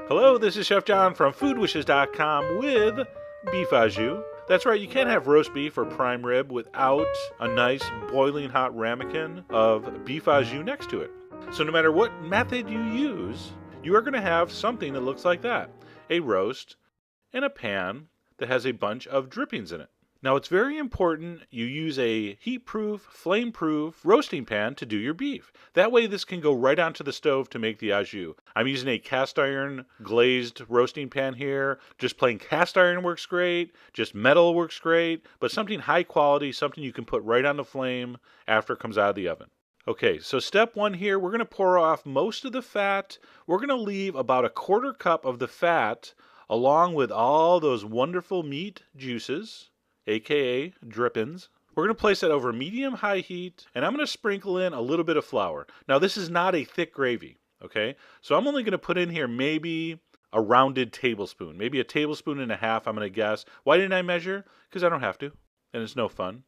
Hello, this is Chef John from foodwishes.com with beef au jus. That's right, you can't have roast beef or prime rib without a nice boiling hot ramekin of beef au jus next to it. So no matter what method you use, you are going to have something that looks like that. A roast in a pan that has a bunch of drippings in it. Now it's very important you use a heat-proof, flame-proof roasting pan to do your beef. That way this can go right onto the stove to make the au jus. I'm using a cast iron glazed roasting pan here. Just plain cast iron works great, just metal works great, but something high quality, something you can put right on the flame after it comes out of the oven. Okay, so step one here, we're going to pour off most of the fat. We're going to leave about a quarter cup of the fat along with all those wonderful meat juices, aka drippings. We're going to place that over medium-high heat, and I'm going to sprinkle in a little bit of flour. Now, this is not a thick gravy, okay? So I'm only going to put in here maybe a rounded tablespoon, maybe a tablespoon and a half, I'm going to guess. Why didn't I measure? Because I don't have to, and it's no fun.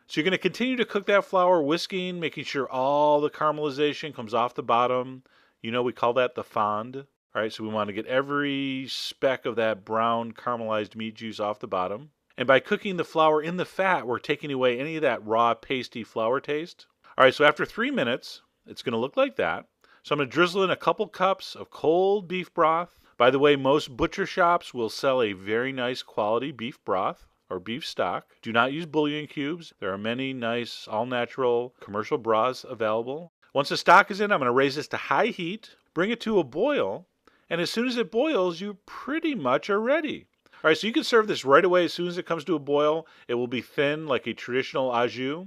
So you're going to continue to cook that flour, whisking, making sure all the caramelization comes off the bottom. You know, we call that the fond. All right, so we want to get every speck of that brown caramelized meat juice off the bottom. And by cooking the flour in the fat, we're taking away any of that raw, pasty flour taste. All right, so after 3 minutes, it's going to look like that. So I'm going to drizzle in a couple cups of cold beef broth. By the way, most butcher shops will sell a very nice quality beef broth or beef stock. Do not use bouillon cubes. There are many nice, all-natural commercial broths available. Once the stock is in, I'm going to raise this to high heat, bring it to a boil, and as soon as it boils, you pretty much are ready. All right, so you can serve this right away as soon as it comes to a boil. It will be thin like a traditional au jus.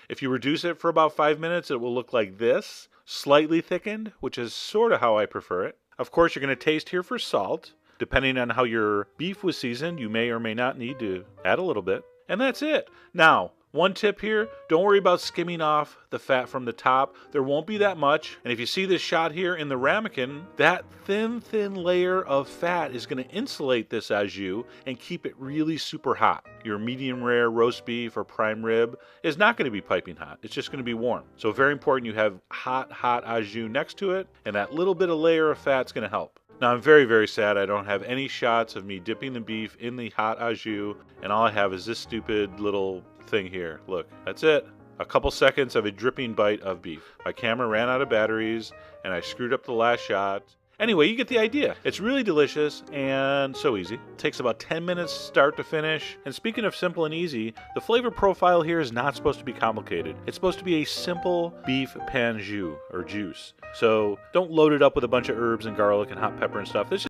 If you reduce it for about 5 minutes, it will look like this, slightly thickened, which is sort of how I prefer it. Of course, you're going to taste here for salt. Depending on how your beef was seasoned, you may or may not need to add a little bit. And that's it. Now, one tip here, don't worry about skimming off the fat from the top. There won't be that much. And if you see this shot here in the ramekin, that thin layer of fat is going to insulate this au jus and keep it really super hot. Your medium rare roast beef or prime rib is not going to be piping hot. It's just going to be warm. So very important you have hot au jus next to it, and that little bit of layer of fat is going to help. Now I'm very sad I don't have any shots of me dipping the beef in the hot au jus, and all I have is this stupid little thing here. Look, that's it. A couple seconds of a dripping bite of beef. My camera ran out of batteries, and I screwed up the last shot. Anyway, you get the idea. It's really delicious and so easy. It takes about 10 minutes start to finish. And speaking of simple and easy, the flavor profile here is not supposed to be complicated. It's supposed to be a simple beef pan jus or juice. So don't load it up with a bunch of herbs and garlic and hot pepper and stuff. This